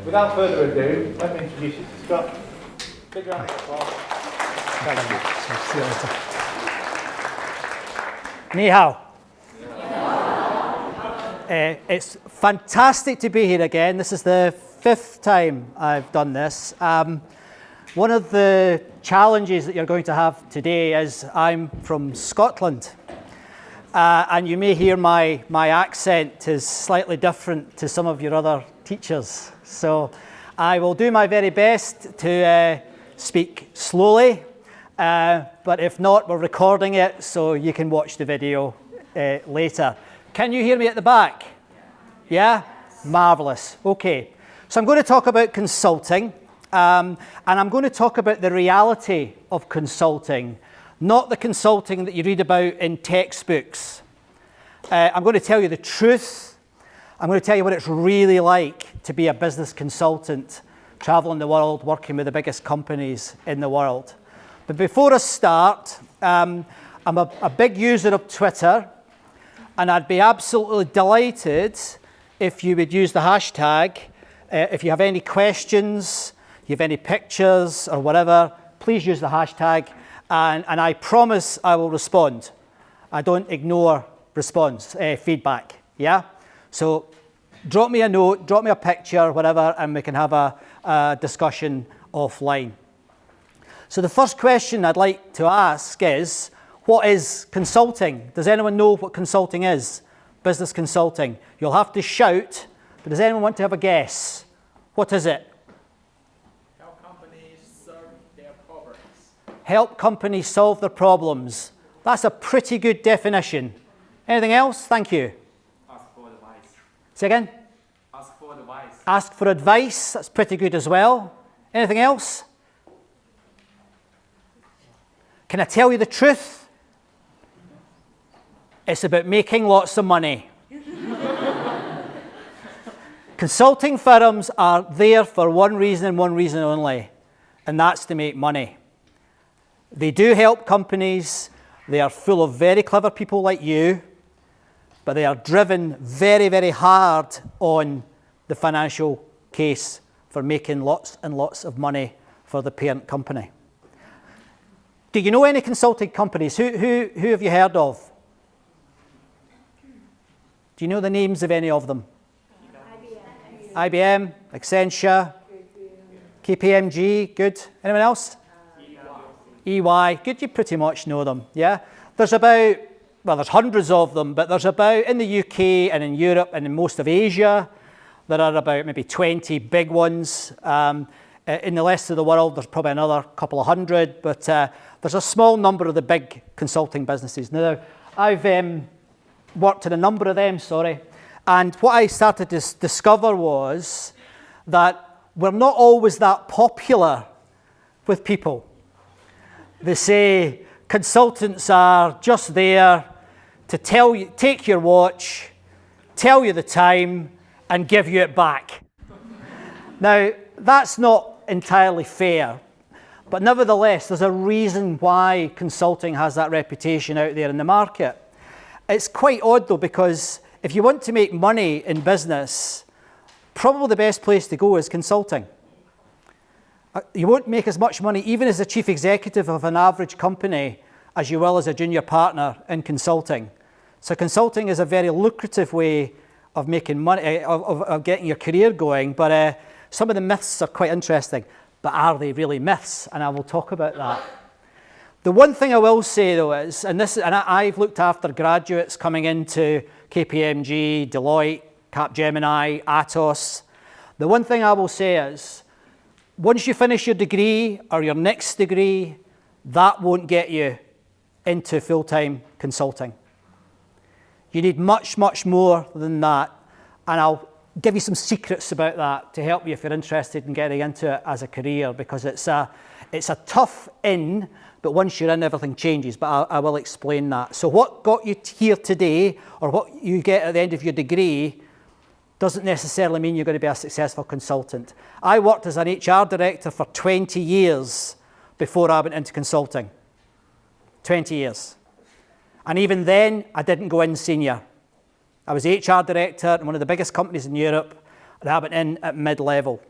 without further ado, let me introduce you to Scott. Big round of applause. Thank you. See you later. Ni hao. It's fantastic to be here again. This is the 5th time I've done this. One of the challenges that you're going to have today is I'm from Scotland. And you may hear my accent is slightly different to some of your other teachers. So I will do my very best to speak slowly. But if not, we're recording it so you can watch the video later. Can you hear me at the back? Yeah? Marvellous. Okay. So I'm going to talk about consulting. And I'm going to talk about the reality of consulting, not the consulting that you read about in textbooks. I'm going to tell you the truth. I'm going to tell you what it's really like to be a business consultant, traveling the world, working with the biggest companies in the world. But before I start, I'm a big user of Twitter, and I'd be absolutely delighted if you would use the hashtag. If you have any questions, you have any pictures or whatever, please use the hashtag, and I promise I will respond. I don't ignore response, feedback, yeah? So drop me a note, drop me a picture, whatever, and we can have a discussion offline. So the first question I'd like to ask is, what is consulting? Does anyone know what consulting is? Business consulting. You'll have to shout, but does anyone want to have a guess? What is it? Help companies solve their problems. Help companies solve their problems. That's a pretty good definition. Anything else? Thank you. Ask for advice. Say again? Ask for advice. Ask for advice. That's pretty good as well. Anything else? Can I tell you the truth? It's about making lots of money. Consulting firms are there for one reason and one reason only, and that's to make money. They do help companies. They are full of very clever people like you, but they are driven very, very hard on the financial case for making lots and lots of money for the parent company. Do you know any consulting companies? Who have you heard of? Do you know the names of any of them? IBM, Accenture, KPMG, good. Anyone else? EY, good, you pretty much know them, yeah? There's hundreds of them, but there's about, in the UK and in Europe and in most of Asia, there are about maybe 20 big ones. In the rest of the world, there's probably another couple of hundred, but there's a small number of the big consulting businesses. Now, I've worked in a number of them, and what I started to discover was that we're not always that popular with people. They say consultants are just there to tell you, take your watch, tell you the time, and give you it back. Now, that's not entirely fair, but nevertheless, there's a reason why consulting has that reputation out there in the market. It's quite odd though, because if you want to make money in business, probably the best place to go is consulting. You won't make as much money, even as a chief executive of an average company, as you will as a junior partner in consulting. So consulting is a very lucrative way of making money, of getting your career going, but some of the myths are quite interesting. But are they really myths? And I will talk about that. The one thing I will say though is, I've looked after graduates coming into KPMG, Deloitte, Capgemini, Atos. The one thing I will say is, once you finish your degree or your next degree, that won't get you into full-time consulting. You need much, much more than that. And I'll give you some secrets about that to help you if you're interested in getting into it as a career, because it's a tough in, but once you're in, everything changes. But I will explain that. So what got you here today, or what you get at the end of your degree, doesn't necessarily mean you're going to be a successful consultant. I worked as an HR director for 20 years before I went into consulting. 20 years. And even then, I didn't go in senior. I was HR director in one of the biggest companies in Europe, and I went in at mid-level.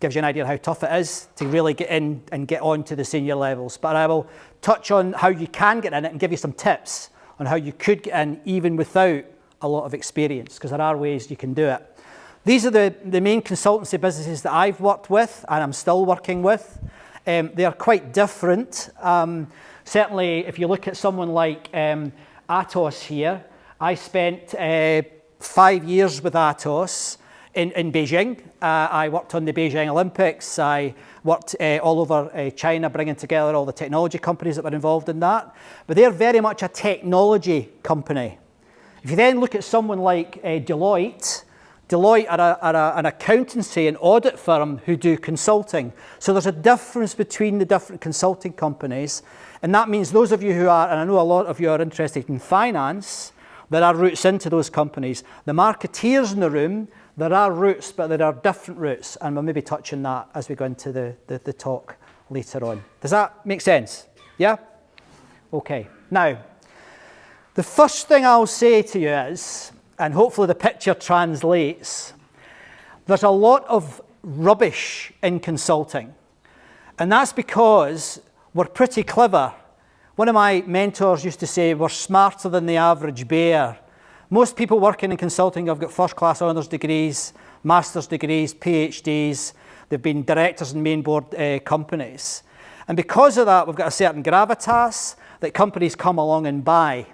gives you an idea of how tough it is to really get in and get on to the senior levels. But I will touch on how you can get in it and give you some tips on how you could get in even without a lot of experience, because there are ways you can do it. These are the main consultancy businesses that I've worked with and I'm still working with. They are quite different. Certainly, if you look at someone like Atos here, I spent 5 years with Atos in Beijing. I worked on the Beijing Olympics. I worked all over China, bringing together all the technology companies that were involved in that. But they're very much a technology company. If you then look at someone like Deloitte are an accountancy and audit firm who do consulting. So there's a difference between the different consulting companies. And that means those of you who are, and I know a lot of you are interested in finance, there are routes into those companies. The marketeers in the room, there are routes, but there are different routes. And we'll maybe touch on that as we go into the talk later on. Does that make sense? Yeah? Okay. Now, the first thing I'll say to you is, and hopefully the picture translates, there's a lot of rubbish in consulting. And that's because we're pretty clever. One of my mentors used to say, we're smarter than the average bear. Most people working in consulting have got first-class honours degrees, master's degrees, PhDs. They've been directors in main board companies. And because of that, we've got a certain gravitas that companies come along and buy.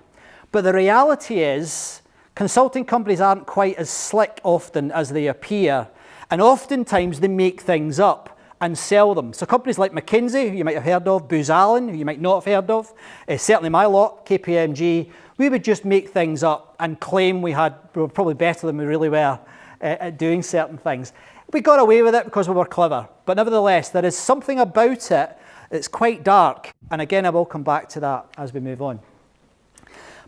But the reality is, consulting companies aren't quite as slick often as they appear. And oftentimes they make things up and sell them. So companies like McKinsey, who you might have heard of, Booz Allen, who you might not have heard of, certainly my lot, KPMG, we would just make things up and claim we were probably better than we really were at doing certain things. We got away with it because we were clever. But nevertheless, there is something about it that's quite dark. And again, I will come back to that as we move on.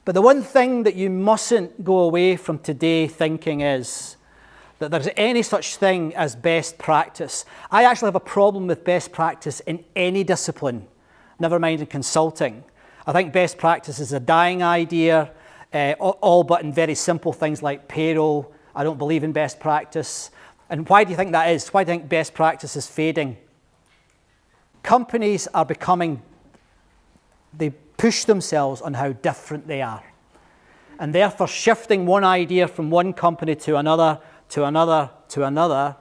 But the one thing that you mustn't go away from today thinking is that there's any such thing as best practice. I actually have a problem with best practice in any discipline, never mind in consulting. I think best practice is a dying idea, all but in very simple things like payroll. I don't believe in best practice. And why do you think that is? Why do you think best practice is fading? Companies are they push themselves on how different they are. And therefore shifting one idea from one company to another, to another, to another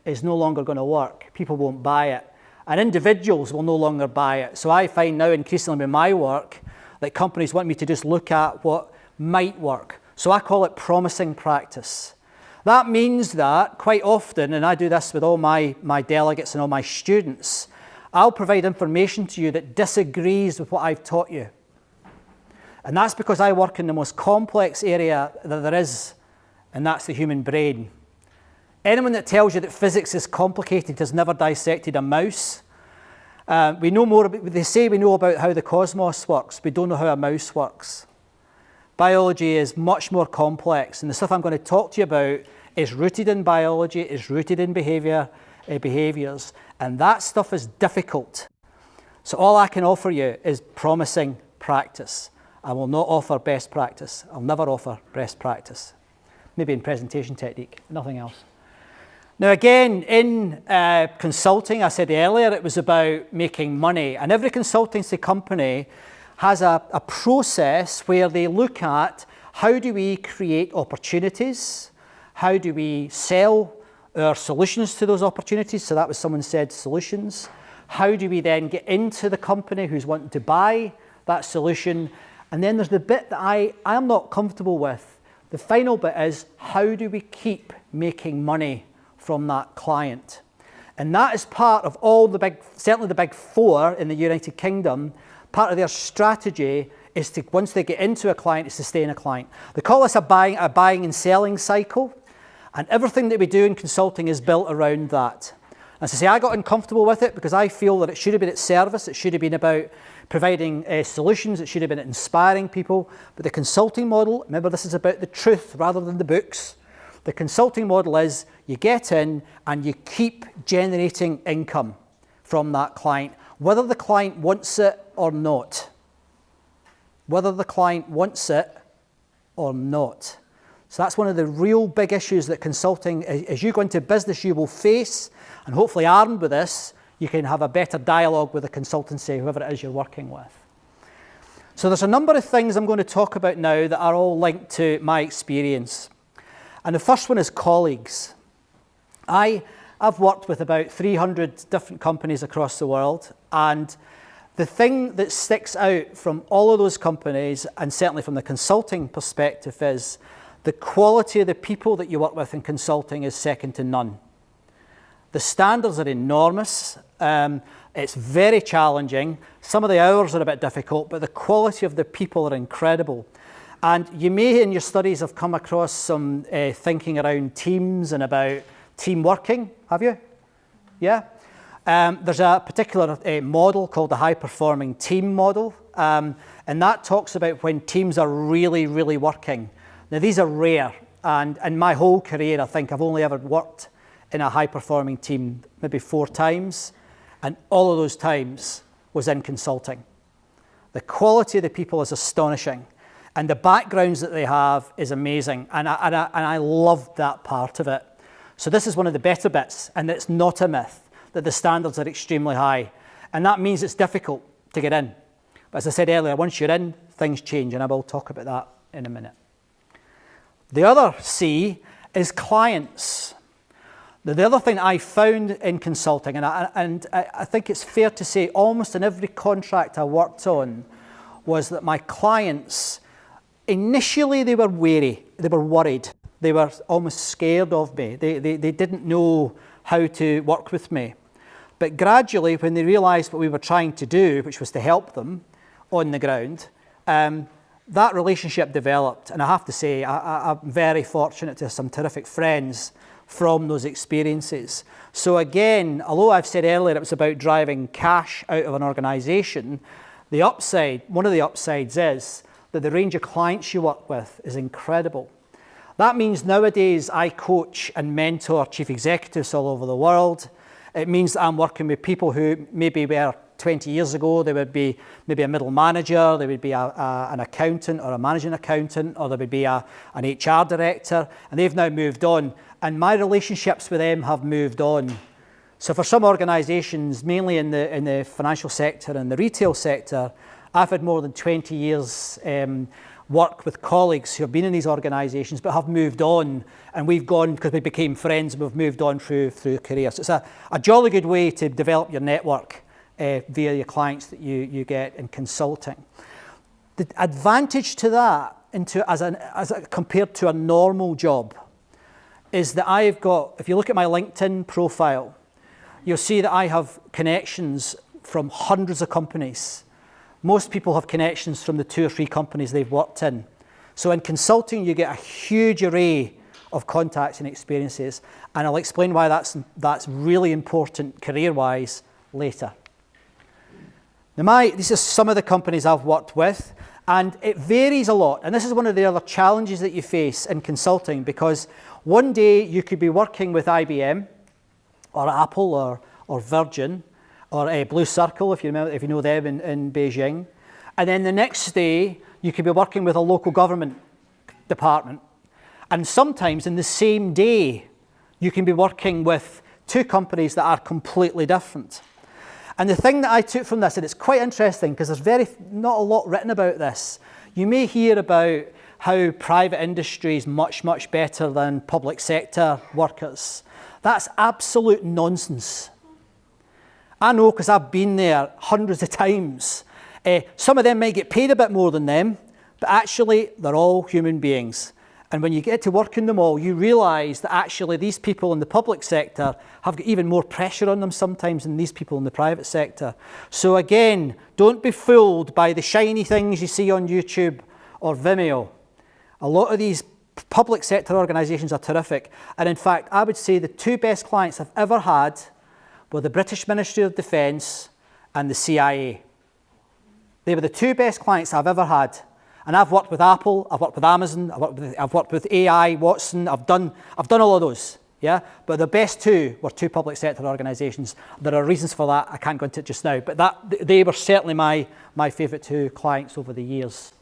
is no longer going to work. People won't buy it. And individuals will no longer buy it. So I find now increasingly with my work that companies want me to just look at what might work. So I call it promising practice. That means that quite often, and I do this with all my delegates and all my students, I'll provide information to you that disagrees with what I've taught you. And that's because I work in the most complex area that there is, and that's the human brain. Anyone that tells you that physics is complicated has never dissected a mouse. We know more about, they say we know about how the cosmos works. We don't know how a mouse works. Biology is much more complex, and the stuff I'm going to talk to you about is rooted in biology, is rooted in behaviours, and that stuff is difficult. So all I can offer you is promising practice. I will not offer best practice. I'll never offer best practice. Maybe in presentation technique, nothing else. Now again, in consulting, I said earlier, it was about making money. And every consultancy company has a process where they look at how do we create opportunities? How do we sell our solutions to those opportunities? So that was someone said solutions. How do we then get into the company who's wanting to buy that solution? And then there's the bit that I am not comfortable with. The final bit is how do we keep making money from that client? And that is part of all certainly the big four in the United Kingdom, part of their strategy is to, once they get into a client, is to stay in a client. They call this a buying and selling cycle. And everything that we do in consulting is built around that. As I say, I got uncomfortable with it because I feel that it should have been at service. It should have been about providing solutions. It should have been inspiring people. But the consulting model, remember this is about the truth rather than the books. The consulting model is you get in and you keep generating income from that client, whether the client wants it or not. Whether the client wants it or not. So that's one of the real big issues that consulting, as you go into business, you will face, and hopefully armed with this, you can have a better dialogue with the consultancy, whoever it is you're working with. So there's a number of things I'm going to talk about now that are all linked to my experience. And the first one is colleagues. I've worked with about 300 different companies across the world, and the thing that sticks out from all of those companies, and certainly from the consulting perspective, is the quality of the people that you work with in consulting is second to none. The standards are enormous. It's very challenging. Some of the hours are a bit difficult, but the quality of the people are incredible. And you may, in your studies, have come across some thinking around teams and about team working, have you? Yeah? There's a particular model called the high-performing team model, and that talks about when teams are really, really working. Now, these are rare, and in my whole career, I think I've only ever worked in a high-performing team maybe 4 times, and all of those times was in consulting. The quality of the people is astonishing, and the backgrounds that they have is amazing, and I loved that part of it. So this is one of the better bits, and it's not a myth that the standards are extremely high, and that means it's difficult to get in. But as I said earlier, once you're in, things change, and I will talk about that in a minute. The other C is clients. The other thing I found in consulting, and I think it's fair to say almost in every contract I worked on, was that my clients, initially they were wary, they were worried, they were almost scared of me. They didn't know how to work with me. But gradually, when they realised what we were trying to do, which was to help them on the ground, that relationship developed. And I have to say, I'm very fortunate to have some terrific friends from those experiences. So again, although I've said earlier it was about driving cash out of an organisation, the upside, one of the upsides is that the range of clients you work with is incredible. That means nowadays I coach and mentor chief executives all over the world. It means that I'm working with people who maybe were 20 years ago, they would be maybe a middle manager, they would be an accountant or a managing accountant, or they would be an HR director, and they've now moved on. And my relationships with them have moved on. So for some organisations, mainly in the financial sector and the retail sector, I've had more than 20 years work with colleagues who have been in these organisations but have moved on, and we've gone because we became friends and we've moved on through careers. So it's a jolly good way to develop your network via your clients that you get in consulting. The advantage to that, compared to a normal job, is that I've got, if you look at my LinkedIn profile, you'll see that I have connections from hundreds of companies. Most people have connections from the 2 or 3 companies they've worked in. So in consulting, you get a huge array of contacts and experiences, and I'll explain why that's really important career-wise later. Now, these are some of the companies I've worked with, and it varies a lot. And this is one of the other challenges that you face in consulting, because one day you could be working with IBM or Apple or Virgin or Blue Circle, if you know them in Beijing. And then the next day you could be working with a local government department. And sometimes in the same day you can be working with 2 companies that are completely different. And the thing that I took from this, and it's quite interesting because there's not a lot written about this. You may hear about how private industry is much, much better than public sector workers. That's absolute nonsense. I know because I've been there hundreds of times. Some of them might get paid a bit more than them, but actually they're all human beings. And when you get to work in them all, you realise that actually these people in the public sector have got even more pressure on them sometimes than these people in the private sector. So again, don't be fooled by the shiny things you see on YouTube or Vimeo. A lot of these public sector organisations are terrific. And in fact, I would say the 2 best clients I've ever had were the British Ministry of Defence and the CIA. They were the 2 best clients I've ever had. And I've worked with Apple, I've worked with Amazon, I've worked with AI, Watson, I've done all of those, yeah? But the best 2 were 2 public sector organisations. There are reasons for that, I can't go into it just now, but they were certainly my favourite 2 clients over the years.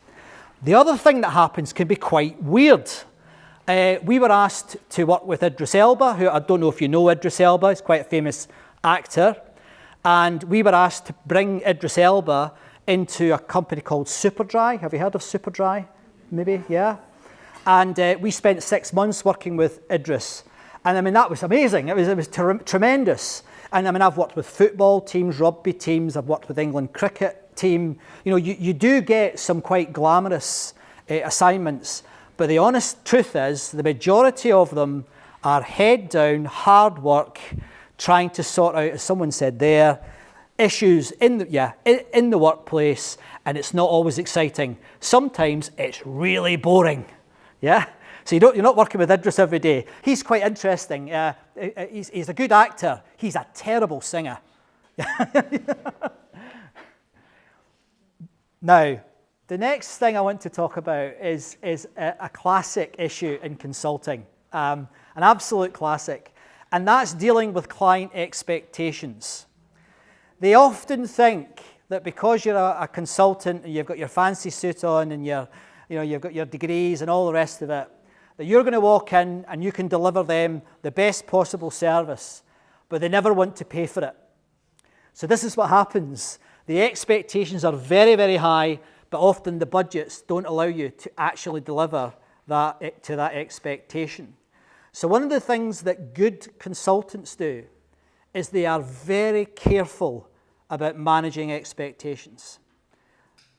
The other thing that happens can be quite weird. We were asked to work with Idris Elba, who I don't know if you know Idris Elba, he's quite a famous actor. And we were asked to bring Idris Elba into a company called Superdry. Have you heard of Superdry? Maybe, yeah. And we spent 6 months working with Idris. And I mean, that was amazing. It was tremendous. And I mean, I've worked with football teams, rugby teams, I've worked with England cricket team. You know, you do get some quite glamorous assignments, but the honest truth is the majority of them are head down, hard work, trying to sort out, as someone said there, issues in the workplace, and it's not always exciting. Sometimes it's really boring, yeah? So you're not working with Idris every day. He's quite interesting. He's a good actor. He's a terrible singer. Now, the next thing I want to talk about is a classic issue in consulting, an absolute classic, and that's dealing with client expectations. They often think that because you're a consultant and you've got your fancy suit on and you've got your degrees and all the rest of it, that you're going to walk in and you can deliver them the best possible service, but they never want to pay for it. So this is what happens. The expectations are very, very high, but often the budgets don't allow you to actually deliver that to that expectation. So one of the things that good consultants do is they are very careful about managing expectations.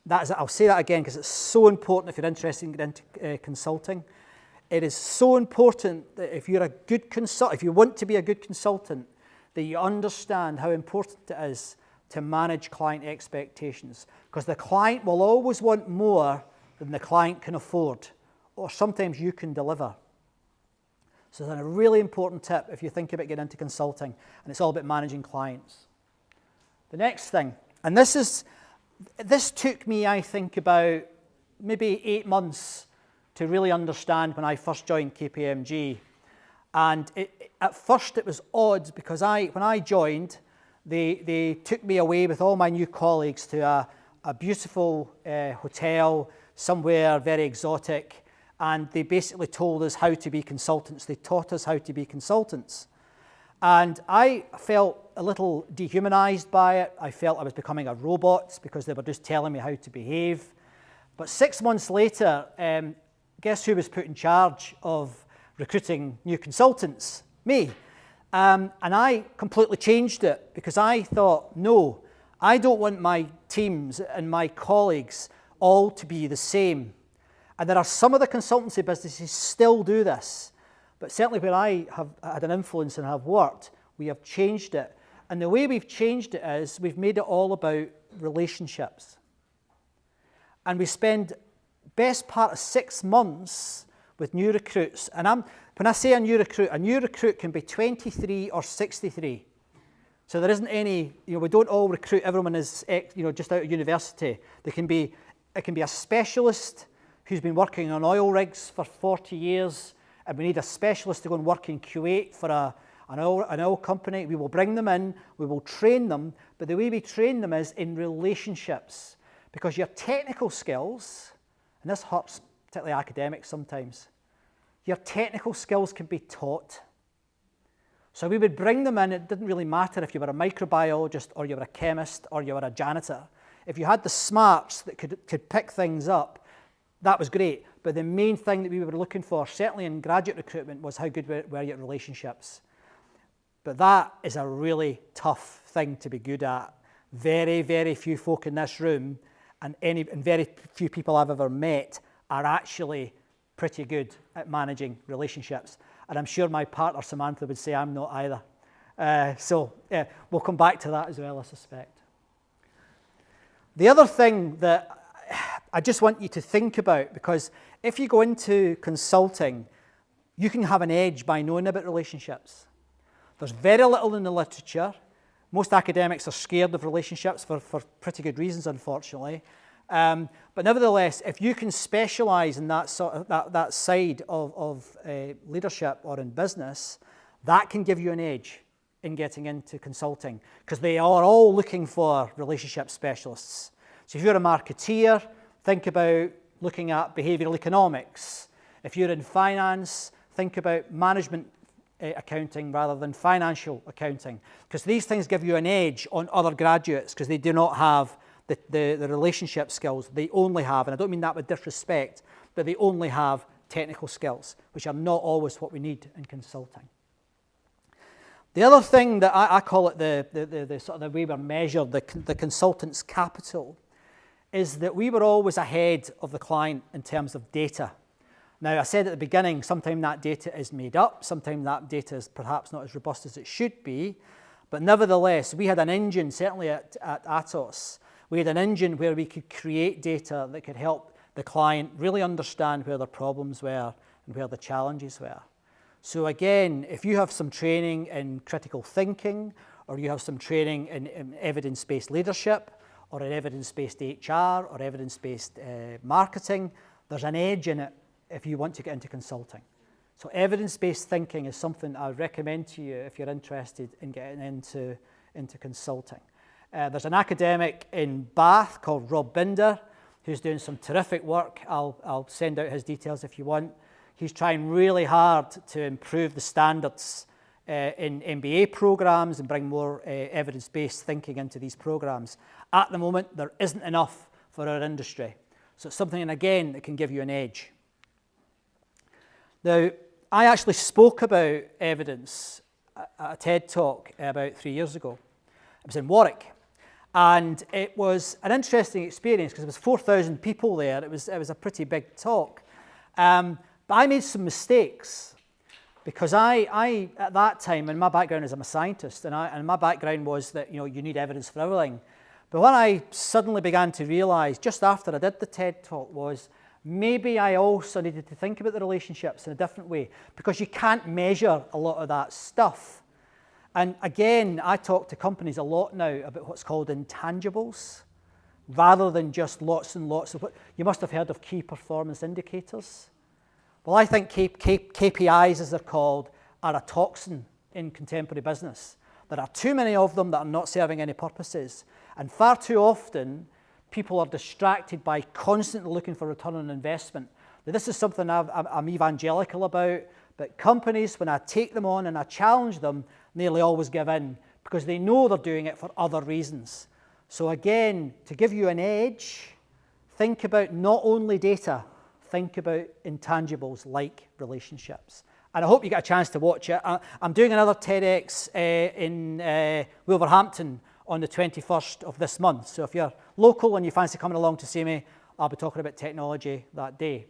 I'll say that again because it's so important if you're interested in getting into consulting. It is so important that if you're a good if you want to be a good consultant, that you understand how important it is to manage client expectations, because the client will always want more than the client can afford, or sometimes you can deliver. So that's a really important tip if you think about getting into consulting, and it's all about managing clients. The next thing, and this took me, I think, about maybe 8 months to really understand when I first joined KPMG. And at first it was odd because when I joined, they took me away with all my new colleagues to a beautiful hotel somewhere very exotic, and they basically told us how to be consultants. They taught us how to be consultants. And I felt a little dehumanized by it. I felt I was becoming a robot because they were just telling me how to behave. But 6 months later, guess who was put in charge of recruiting new consultants? Me. And I completely changed it because I thought, no, I don't want my teams and my colleagues all to be the same. And there are some of the consultancy businesses still do this, but certainly where I have had an influence and have worked, we have changed it. And the way we've changed it is we've made it all about relationships. And we spend best part of 6 months with new recruits. And when I say a new recruit can be 23 or 63. So there isn't any, we don't all recruit, everyone is, just out of university. It can be a specialist who's been working on oil rigs for 40 years, and we need a specialist to go and work in Kuwait for an oil company. We will bring them in, we will train them, but the way we train them is in relationships. Because your technical skills, and this hurts particularly academics sometimes, your technical skills can be taught. So we would bring them in. It didn't really matter if you were a microbiologist or you were a chemist or you were a janitor. If you had the smarts that could pick things up, that was great. But the main thing that we were looking for, certainly in graduate recruitment, was how good were you at relationships. But that is a really tough thing to be good at. Very, very few folk in this room and very few people I've ever met are actually pretty good at managing relationships. And I'm sure my partner Samantha would say I'm not either. We'll come back to that as well, I suspect. The other thing that I just want you to think about, because if you go into consulting, you can have an edge by knowing about relationships. There's very little in the literature. Most academics are scared of relationships for pretty good reasons, unfortunately. But nevertheless, if you can specialize in that side of leadership or in business, that can give you an edge in getting into consulting, because they are all looking for relationship specialists. So if you're a marketeer, think about looking at behavioral economics. If you're in finance, think about management accounting rather than financial accounting, because these things give you an edge on other graduates because they do not have the relationship skills. They only have, and I don't mean that with disrespect, but they only have technical skills, which are not always what we need in consulting. The other thing that I call it the sort of the way we're measured, the consultant's capital, is that we were always ahead of the client in terms of data. Now, I said at the beginning, sometimes that data is made up, sometimes that data is perhaps not as robust as it should be, but nevertheless, we had an engine, certainly at Atos, we had an engine where we could create data that could help the client really understand where their problems were and where the challenges were. So again, if you have some training in critical thinking, or you have some training in evidence-based leadership, or in evidence-based HR, or evidence-based marketing, there's an edge in it if you want to get into consulting. So evidence-based thinking is something I would recommend to you if you're interested in getting into consulting. There's an academic in Bath called Rob Binder who's doing some terrific work. I'll send out his details if you want. He's trying really hard to improve the standards in MBA programs and bring more evidence-based thinking into these programs. At the moment, there isn't enough for our industry. So it's something, and again, that can give you an edge. Now, I actually spoke about evidence at a TED Talk about 3 years ago. It was in Warwick. And it was an interesting experience because there was 4,000 people there. It was a pretty big talk. But I made some mistakes because I at that time, and my background is I'm a scientist, and my background was that you need evidence for everything. But what I suddenly began to realize just after I did the TED Talk was maybe I also needed to think about the relationships in a different way because you can't measure a lot of that stuff. And again, I talk to companies a lot now about what's called intangibles, rather than just lots and lots of what you must have heard of key performance indicators. Well, I think KPIs, as they're called, are a toxin in contemporary business. There are too many of them that are not serving any purposes. And far too often, people are distracted by constantly looking for return on investment. Now, this is something I'm evangelical about, but companies, when I take them on and I challenge them, nearly always give in because they know they're doing it for other reasons. So again, to give you an edge, think about not only data, think about intangibles like relationships. And I hope you get a chance to watch it. I'm doing another TEDx in Wolverhampton on the 21st of this month. So if you're local and you fancy coming along to see me, I'll be talking about technology that day.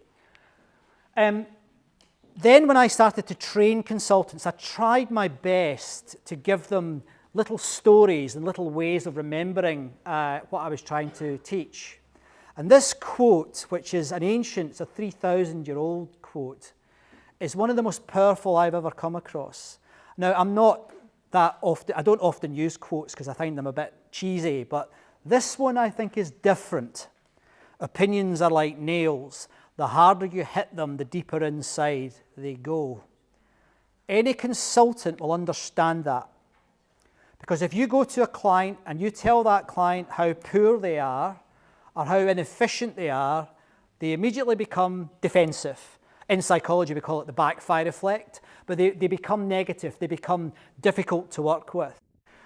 Then when I started to train consultants, I tried my best to give them little stories and little ways of remembering what I was trying to teach. And this quote, which is an ancient, it's a 3,000-year-old quote, is one of the most powerful I've ever come across. Now, I don't often use quotes because I find them a bit cheesy, but this one I think is different. Opinions are like nails. The harder you hit them, the deeper inside they go. Any consultant will understand that. Because if you go to a client and you tell that client how poor they are or how inefficient they are, they immediately become defensive. In psychology, we call it the backfire effect, but they become negative. They become difficult to work with.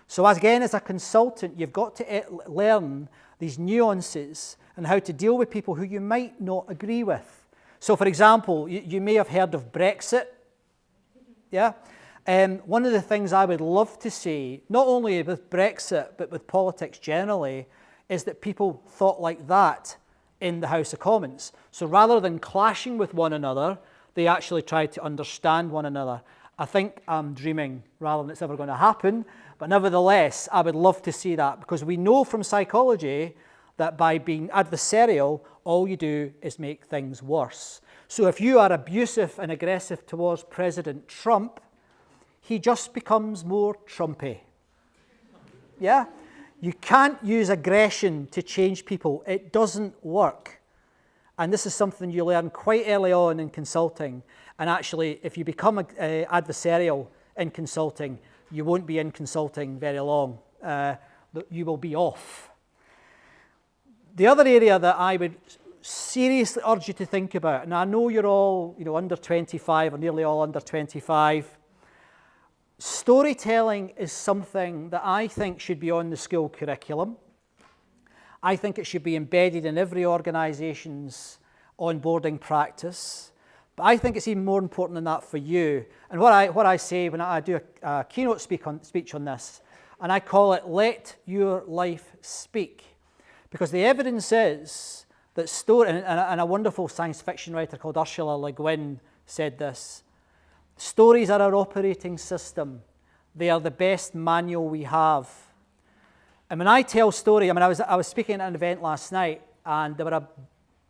So again, as a consultant, you've got to learn these nuances and how to deal with people who you might not agree with. So for example, you may have heard of Brexit. Yeah? One of the things I would love to see, not only with Brexit, but with politics generally, is that people thought like that in the House of Commons. So rather than clashing with one another, they actually tried to understand one another. I think I'm dreaming rather than it's ever going to happen, but nevertheless, I would love to see that because we know from psychology that by being adversarial, all you do is make things worse. So if you are abusive and aggressive towards President Trump, he just becomes more Trumpy. Yeah? You can't use aggression to change people. It doesn't work. And this is something you learn quite early on in consulting. And actually, if you become adversarial in consulting, you won't be in consulting very long. You will be off. The other area that I would seriously urge you to think about, and I know you're all, under 25 or nearly all under 25. Storytelling is something that I think should be on the school curriculum. I think it should be embedded in every organisation's onboarding practice. But I think it's even more important than that for you. And what I say when I do a keynote speech on this, and I call it "Let Your Life Speak," because the evidence is that story, and a wonderful science fiction writer called Ursula Le Guin said this: stories are our operating system. They are the best manual we have. And when I tell story, I was speaking at an event last night, and they were a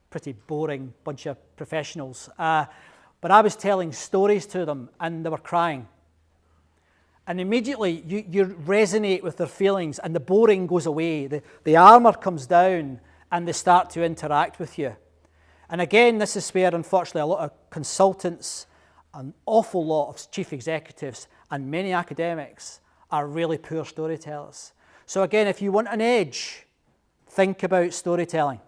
pretty boring bunch of professionals. But I was telling stories to them, and they were crying. And immediately you resonate with their feelings, and the boring goes away. The armour comes down, and they start to interact with you. And again, this is where, unfortunately, a lot of consultants, an awful lot of chief executives, and many academics are really poor storytellers. So again, if you want an edge, think about storytelling.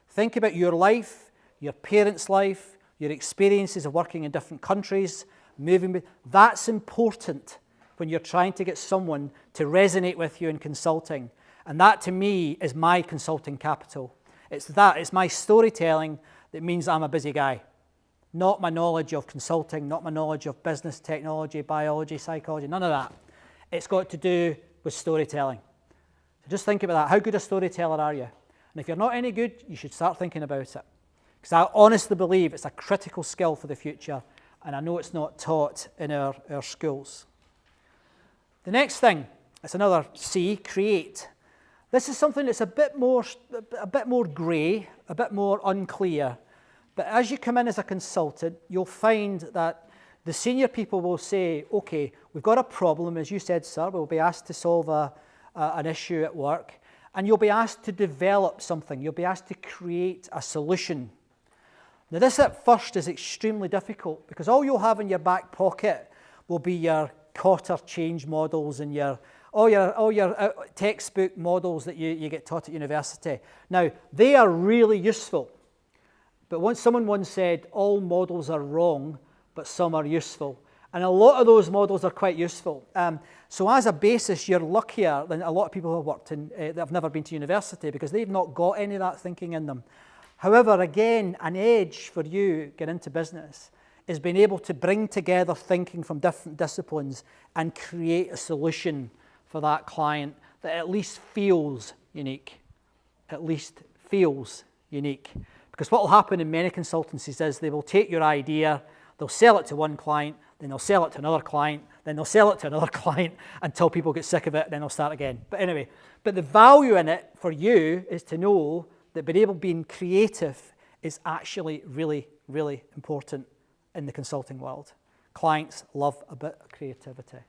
Think about your life, your parents' life, your experiences of working in different countries, moving. That's important when you're trying to get someone to resonate with you in consulting. And that, to me, is my consulting capital. It's my storytelling that means I'm a busy guy. Not my knowledge of consulting, not my knowledge of business, technology, biology, psychology, none of that. It's got to do with storytelling. So just think about that. How good a storyteller are you? And if you're not any good, you should start thinking about it. Because I honestly believe it's a critical skill for the future, and I know it's not taught in our schools. The next thing, it's another C, create. This is something that's a bit more grey, a bit more unclear. But as you come in as a consultant, you'll find that the senior people will say, okay, we've got a problem, as you said, sir, we'll be asked to solve an issue at work, and you'll be asked to develop something, you'll be asked to create a solution. Now this at first is extremely difficult, because all you'll have in your back pocket will be your quarter change models and all your textbook models that you get taught at university. Now, they are really useful. But someone once said, all models are wrong, but some are useful. And a lot of those models are quite useful. So as a basis, you're luckier than a lot of people who have worked that have never been to university, because they've not got any of that thinking in them. However, again, an edge for you getting into business is being able to bring together thinking from different disciplines and create a solution for that client that at least feels unique. At least feels unique. Because what will happen in many consultancies is they will take your idea, they'll sell it to one client, then they'll sell it to another client, then they'll sell it to another client until people get sick of it, then they'll start again. But anyway, the value in it for you is to know that being creative is actually really, really important in the consulting world. Clients love a bit of creativity.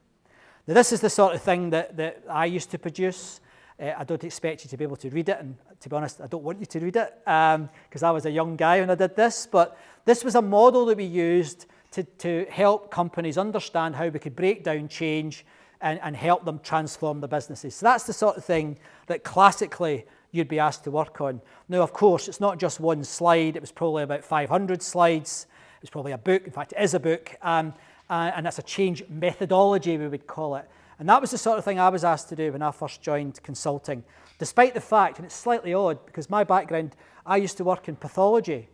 Now, this is the sort of thing that I used to produce. I don't expect you to be able to read it, and to be honest, I don't want you to read it, because I was a young guy when I did this, but this was a model that we used to help companies understand how we could break down change and help them transform the businesses. So that's the sort of thing that classically you'd be asked to work on. Now, of course, it's not just one slide. It was probably about 500 slides. It was probably a book. In fact, it is a book. And that's a change methodology, we would call it. And that was the sort of thing I was asked to do when I first joined consulting. Despite the fact, and it's slightly odd, because my background, I used to work in pathology.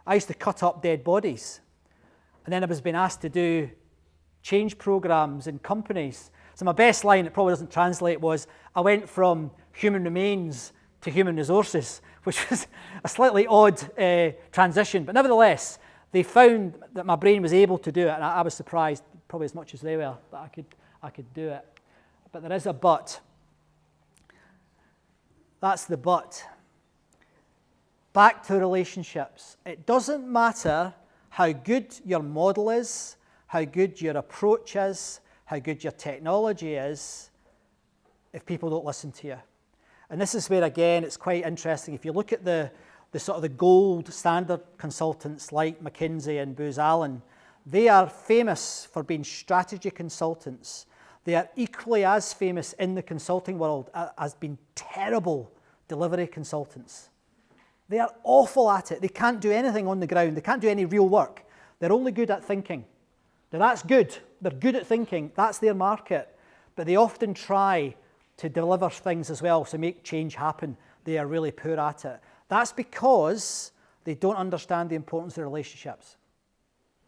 I used to cut up dead bodies. And then I was being asked to do change programs in companies. So my best line, it probably doesn't translate, was I went from human remains to human resources, which was a slightly odd transition. But nevertheless, they found that my brain was able to do it, and I was surprised, probably as much as they were, that I could do it. But there is a but. That's the but. Back to relationships. It doesn't matter how good your model is, how good your approach is, how good your technology is, if people don't listen to you. And this is where, again, it's quite interesting. If you look at the sort of the gold standard consultants like McKinsey and Booz Allen, they are famous for being strategy consultants. They are equally as famous in the consulting world as being terrible delivery consultants. They are awful at it. They can't do anything on the ground. They can't do any real work. They're only good at thinking. Now that's good. They're good at thinking. That's their market. But they often try to deliver things as well, to make change happen. They are really poor at it. That's because they don't understand the importance of relationships.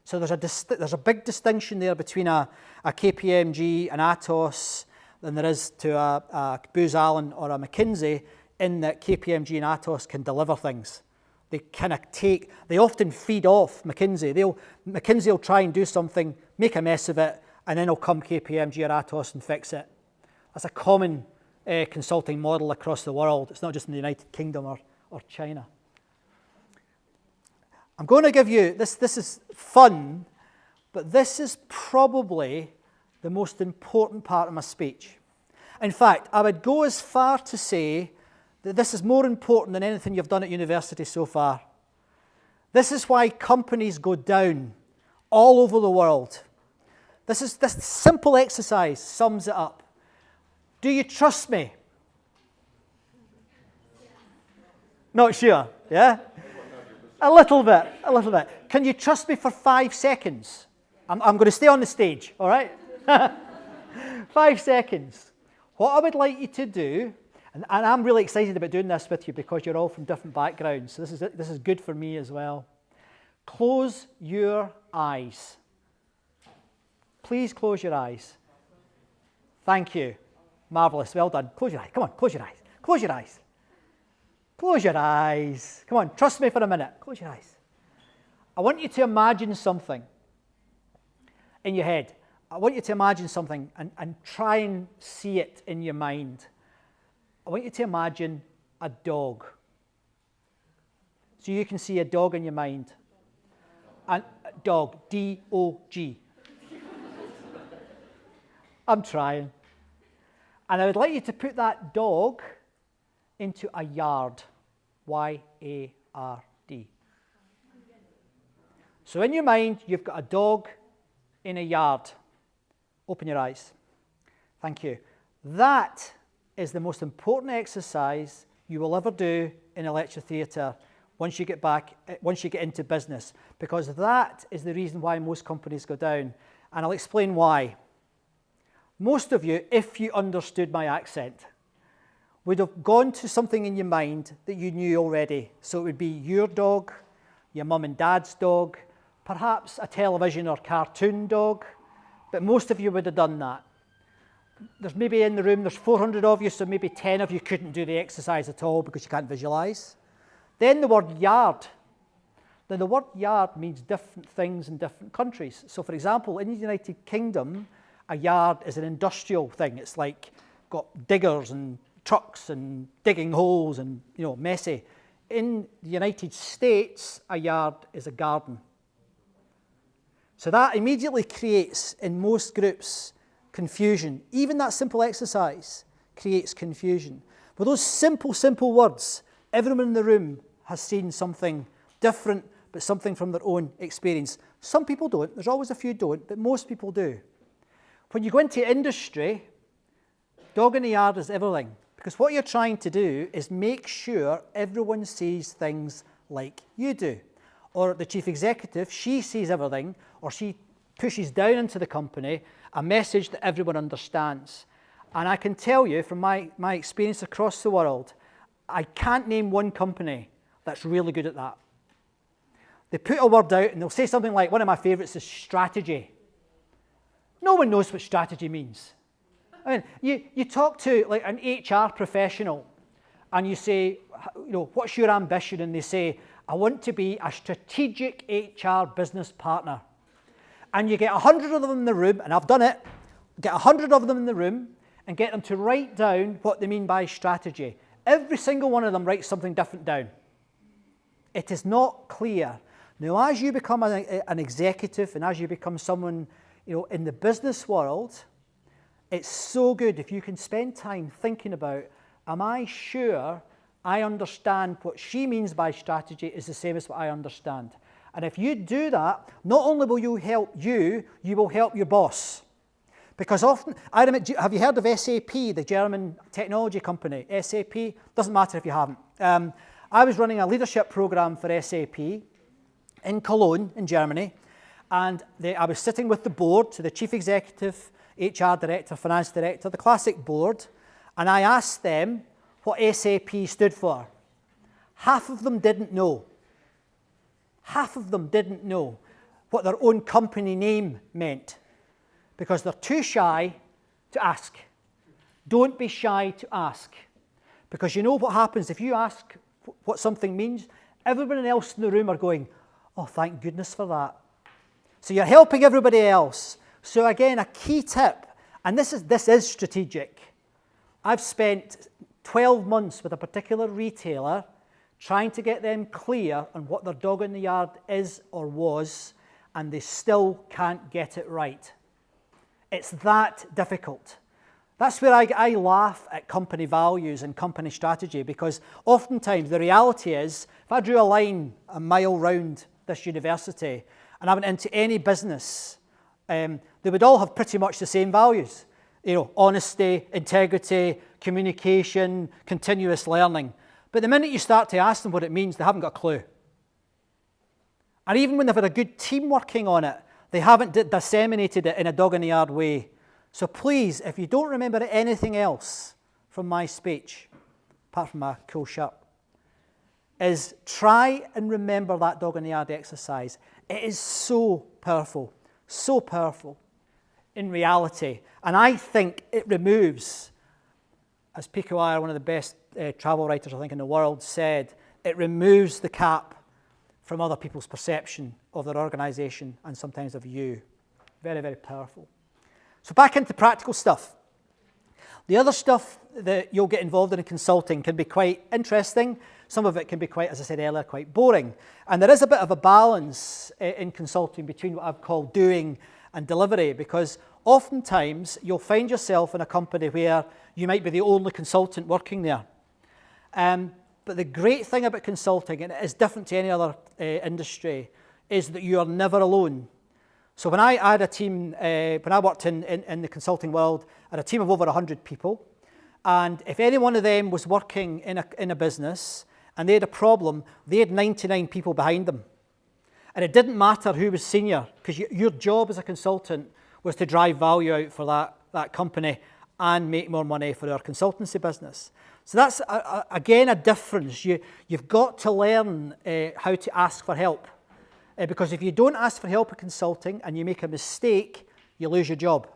So there's a big distinction there between a KPMG, an Atos, than there is to a Booz Allen or a McKinsey, in that KPMG and Atos can deliver things. They often feed off McKinsey. McKinsey will try and do something, make a mess of it, and then will come KPMG or Atos and fix it. That's a common consulting model across the world. It's not just in the United Kingdom or China. I'm going to give you, this is fun, but this is probably the most important part of my speech. In fact, I would go as far to say that this is more important than anything you've done at university so far. This is why companies go down all over the world. This simple exercise sums it up. Do you trust me? Not sure, yeah? A little bit. Can you trust me for 5 seconds? I'm going to stay on the stage, all right? 5 seconds. What I would like you to do, and I'm really excited about doing this with you because you're all from different backgrounds, so this is good for me as well. Close your eyes. Please close your eyes. Thank you. Marvellous. Well done. Close your eyes. Come on, close your eyes. Close your eyes. Close your eyes. Come on, trust me for a minute. Close your eyes. I want you to imagine something in your head. I want you to imagine something and try and see it in your mind. I want you to imagine a dog. So you can see a dog in your mind. And dog, D-O-G. I'm trying. And I would like you to put that dog into a yard, Y-A-R-D. So in your mind, you've got a dog in a yard. Open your eyes. Thank you. That is the most important exercise you will ever do in a lecture theatre once you get into business, because that is the reason why most companies go down. And I'll explain why. Most of you, if you understood my accent, would have gone to something in your mind that you knew already. So it would be your dog, your mum and dad's dog, perhaps a television or cartoon dog, but most of you would have done that. There's maybe in the room, there's 400 of you, so maybe 10 of you couldn't do the exercise at all because you can't visualize. Then the word yard. Now the word yard means different things in different countries. So for example, in the United Kingdom, a yard is an industrial thing. It's like got diggers and trucks and digging holes and, messy. In the United States, a yard is a garden. So that immediately creates, in most groups, confusion. Even that simple exercise creates confusion. With those simple words, everyone in the room has seen something different, but something from their own experience. Some people don't. There's always a few don't, but most people do. When you go into industry, dog in the yard is everything. Because what you're trying to do is make sure everyone sees things like you do. Or the chief executive, she sees everything, or she pushes down into the company a message that everyone understands. And I can tell you from my experience across the world, I can't name one company that's really good at that. They put a word out and they'll say something like, one of my favourites is strategy. No one knows what strategy means. I mean, you talk to like an HR professional and you say, what's your ambition? And they say, I want to be a strategic HR business partner. And you get 100 of them in the room, and I've done it, get 100 of them in the room and get them to write down what they mean by strategy. Every single one of them writes something different down. It is not clear. Now, as you become an executive and as you become someone, in the business world, it's so good if you can spend time thinking about, am I sure I understand what she means by strategy is the same as what I understand? And if you do that, not only will you help you will help your boss. Because often, have you heard of SAP, the German technology company? SAP, doesn't matter if you haven't. I was running a leadership program for SAP in Cologne, in Germany, and I was sitting with the board, so the chief executive, HR director, finance director, the classic board, and I asked them what SAP stood for. Half of them didn't know. Half of them didn't know what their own company name meant because they're too shy to ask. Don't be shy to ask, because you know what happens if you ask what something means? Everyone else in the room are going, oh, thank goodness for that. So you're helping everybody else. So again, a key tip, and this is strategic. I've spent 12 months with a particular retailer trying to get them clear on what their dog in the yard is or was, and they still can't get it right. It's that difficult. That's where I laugh at company values and company strategy, because oftentimes the reality is, if I drew a line a mile round this university and I went into any business, they would all have pretty much the same values. You know, honesty, integrity, communication, continuous learning. But the minute you start to ask them what it means, they haven't got a clue. And even when they've had a good team working on it, they haven't disseminated it in a dog-in-the-yard way. So please, if you don't remember anything else from my speech, apart from my cool shirt, is try and remember that dog-in-the-yard exercise. It is so powerful in reality. And I think it removes, as Pico Iyer, one of the best travel writers I think in the world, said, it removes the cap from other people's perception of their organisation and sometimes of you. Very, very powerful. So back into practical stuff. The other stuff that you'll get involved in consulting can be quite interesting. Some of it can be quite, as I said earlier, quite boring. And there is a bit of a balance in consulting between what I've called doing and delivery, because oftentimes you'll find yourself in a company where you might be the only consultant working there. But the great thing about consulting, and it is different to any other industry, is that you are never alone. So when I had a team, when I worked in the consulting world, I had a team of over 100 people. And if any one of them was working in a business and they had a problem, they had 99 people behind them. And it didn't matter who was senior, because your job as a consultant was to drive value out for that company and make more money for our consultancy business. So that's, again, a difference. You've got to learn how to ask for help. Because if you don't ask for help in consulting and you make a mistake, you lose your job.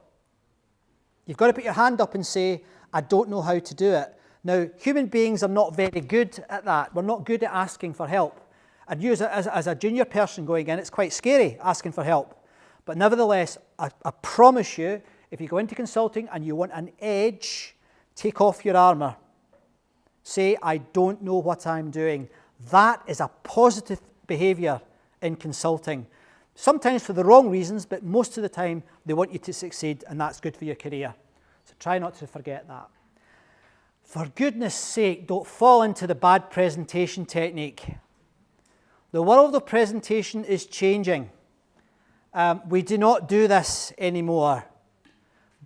You've got to put your hand up and say, I don't know how to do it. Now, human beings are not very good at that. We're not good at asking for help. And you as a junior person going in, it's quite scary asking for help. But nevertheless, I promise you, if you go into consulting and you want an edge, take off your armour. Say, I don't know what I'm doing. That is a positive behaviour in consulting. Sometimes for the wrong reasons, but most of the time they want you to succeed, and that's good for your career. So try not to forget that. For goodness sake, don't fall into the bad presentation technique. The world of presentation is changing. We do not do this anymore.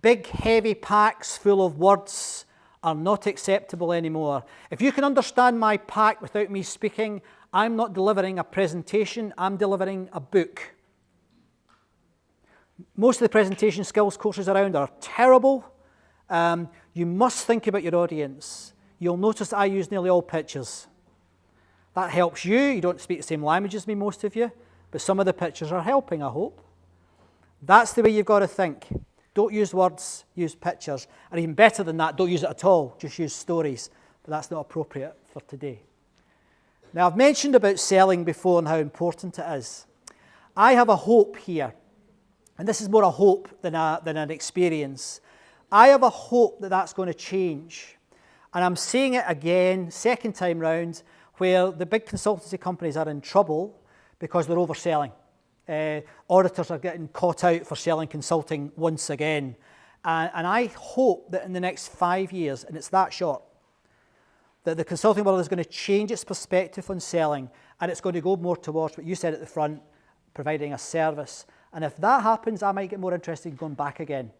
Big, heavy packs full of words are not acceptable anymore. If you can understand my pack without me speaking, I'm not delivering a presentation, I'm delivering a book. Most of the presentation skills courses around are terrible. You must think about your audience. You'll notice I use nearly all pictures. That helps you. You don't speak the same language as me, most of you, but some of the pictures are helping, I hope. That's the way you've got to think. Don't use words, use pictures. And even better than that, don't use it at all, just use stories. But that's not appropriate for today. Now, I've mentioned about selling before and how important it is. I have a hope here, and this is more a hope than an experience. I have a hope that that's going to change. And I'm seeing it again, second time round, where the big consultancy companies are in trouble because they're overselling. Auditors are getting caught out for selling consulting once again. And I hope that in the next 5 years, and it's that short, that the consulting world is going to change its perspective on selling, and it's going to go more towards what you said at the front, providing a service. And if that happens, I might get more interested in going back again.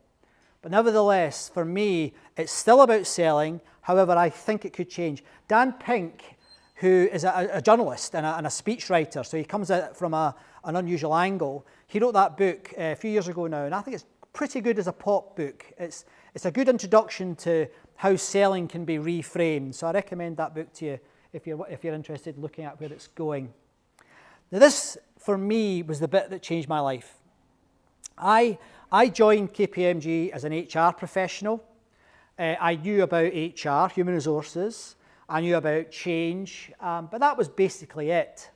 But nevertheless, for me, it's still about selling. However, I think it could change. Dan Pink, who is a journalist and a speechwriter, so he comes at it from an unusual angle. He wrote that book a few years ago now, and I think it's pretty good as a pop book. It's a good introduction to how selling can be reframed, so I recommend that book to you if you're interested in looking at where it's going. Now this, for me, was the bit that changed my life. I joined KPMG as an HR professional. I knew about HR, human resources. I knew about change, but that was basically it.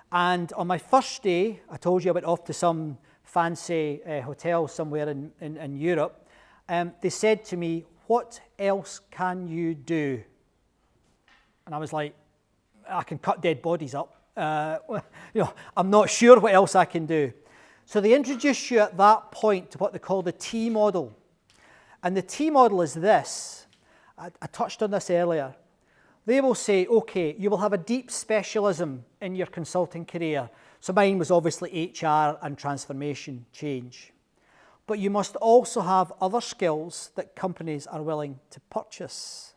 And on my first day, I told you I went off to some fancy hotel somewhere in Europe. They said to me, "What else can you do?" And I was like, "I can cut dead bodies up. I'm not sure what else I can do." So they introduced you at that point to what they call the T model. And the T model is this. I touched on this earlier. They will say, okay, you will have a deep specialism in your consulting career. So mine was obviously HR and transformation change. But you must also have other skills that companies are willing to purchase.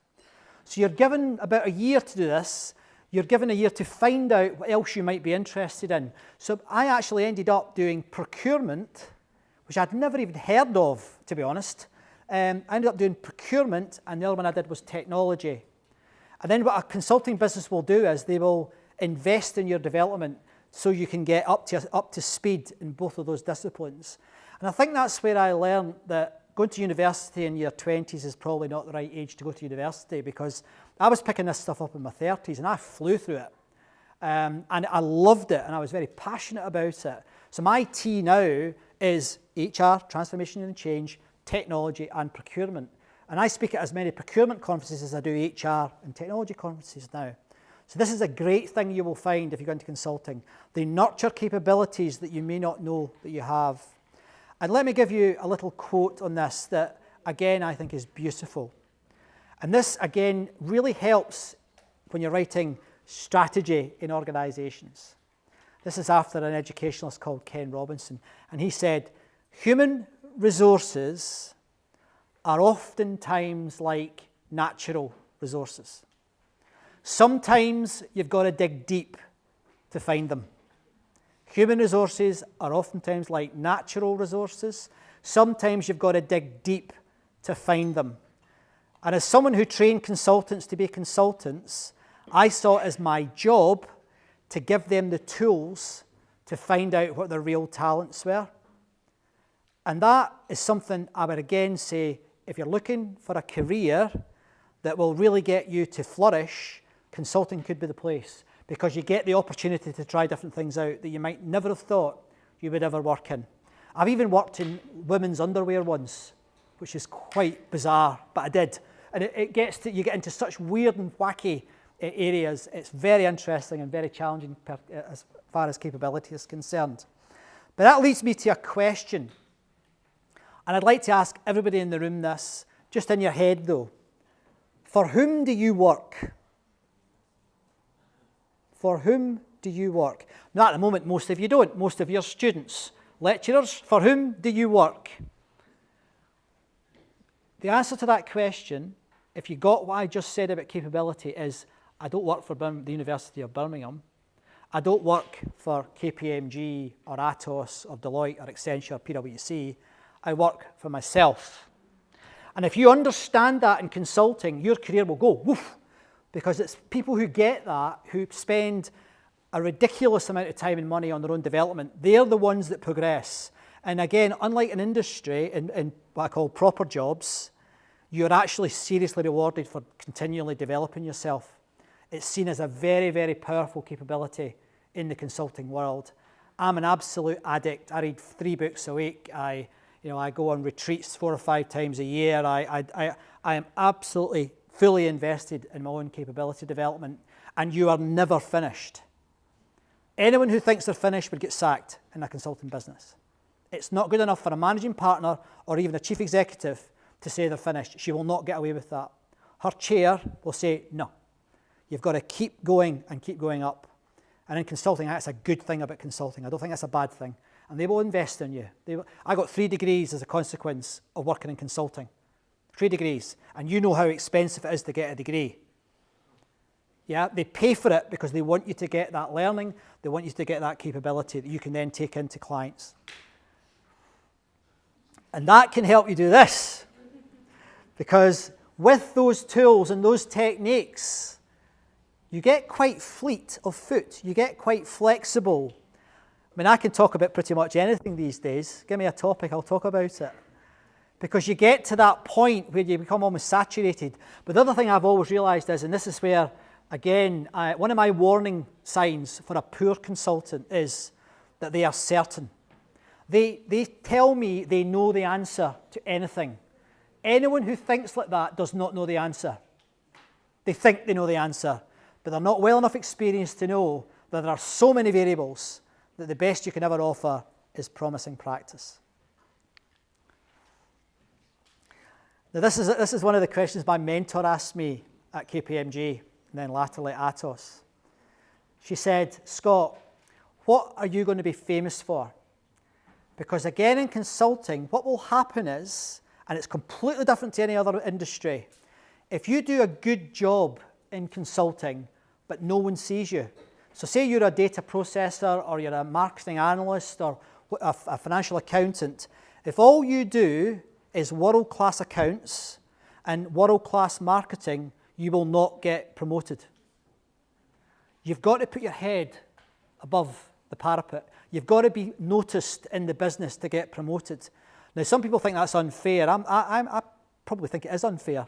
So you're given about a year to do this. You're given a year to find out what else you might be interested in. So I actually ended up doing procurement, which I'd never even heard of, to be honest. I ended up doing procurement, and the other one I did was technology. And then what a consulting business will do is they will invest in your development so you can get up to speed in both of those disciplines. And I think that's where I learned that going to university in your 20s is probably not the right age to go to university, because I was picking this stuff up in my 30s and I flew through it. And I loved it and I was very passionate about it. So my T now is HR, transformation and change, technology and procurement. And I speak at as many procurement conferences as I do HR and technology conferences now. So this is a great thing you will find if you go into consulting. They nurture capabilities that you may not know that you have. And let me give you a little quote on this that, again, I think is beautiful. And this, again, really helps when you're writing strategy in organizations. This is after an educationalist called Ken Robinson. And he said, human resources are oftentimes like natural resources. Sometimes you've got to dig deep to find them. Human resources are oftentimes like natural resources. Sometimes you've got to dig deep to find them. And as someone who trained consultants to be consultants, I saw it as my job to give them the tools to find out what their real talents were. And that is something I would again say, if you're looking for a career that will really get you to flourish, consulting could be the place, because you get the opportunity to try different things out that you might never have thought you would ever work in. I've even worked in women's underwear once, which is quite bizarre, but I did. And you get into such weird and wacky areas. It's very interesting and very challenging as far as capability is concerned. But that leads me to a question. And I'd like to ask everybody in the room this, just in your head though. For whom do you work? For whom do you work? Now at the moment, most of you don't. Most of your students, lecturers, for whom do you work? The answer to that question, if you got what I just said about capability, is I don't work for the University of Birmingham. I don't work for KPMG or Atos or Deloitte or Accenture or PwC. I work for myself. And if you understand that in consulting, your career will go woof, because it's people who get that, who spend a ridiculous amount of time and money on their own development. They're the ones that progress. And again, unlike an industry, in what I call proper jobs, you're actually seriously rewarded for continually developing yourself. It's seen as a very, very powerful capability in the consulting world. I'm an absolute addict. I read 3 books a week. I go on retreats 4 or 5 times a year. I am absolutely fully invested in my own capability development, and you are never finished. Anyone who thinks they're finished would get sacked in a consulting business. It's not good enough for a managing partner or even a chief executive to say they're finished. She will not get away with that. Her chair will say, no, you've got to keep going and keep going up. And in consulting, that's a good thing about consulting. I don't think that's a bad thing. And they will invest in you. I got 3 degrees as a consequence of working in consulting. 3 degrees. And you know how expensive it is to get a degree. Yeah, they pay for it because they want you to get that learning, they want you to get that capability that you can then take into clients. And that can help you do this, because with those tools and those techniques, you get quite fleet of foot, you get quite flexible. I mean, I can talk about pretty much anything these days. Give me a topic, I'll talk about it. Because you get to that point where you become almost saturated. But the other thing I've always realized is, and this is where, again, one of my warning signs for a poor consultant is that they are certain. They tell me they know the answer to anything. Anyone who thinks like that does not know the answer. They think they know the answer, but they're not well enough experienced to know that there are so many variables that the best you can ever offer is promising practice. Now, this is one of the questions my mentor asked me at KPMG and then latterly at Atos. She said, Scott, what are you going to be famous for? Because again, in consulting, what will happen is, and it's completely different to any other industry, if you do a good job in consulting, but no one sees you. So say you're a data processor, or you're a marketing analyst, or a financial accountant. If all you do is world-class accounts and world-class marketing, you will not get promoted. You've got to put your head above the parapet. You've got to be noticed in the business to get promoted. Now, some people think that's unfair. I probably think it is unfair.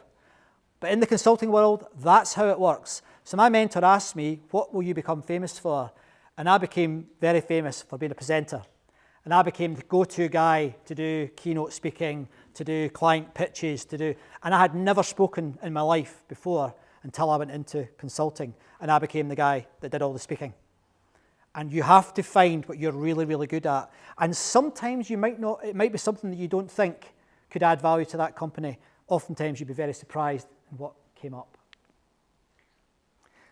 But in the consulting world, that's how it works. So my mentor asked me, what will you become famous for? And I became very famous for being a presenter. And I became the go-to guy to do keynote speaking, to do client pitches, and I had never spoken in my life before until I went into consulting. And I became the guy that did all the speaking. And you have to find what you're really, really good at. And sometimes it might be something that you don't think could add value to that company. Oftentimes you'd be very surprised in what came up.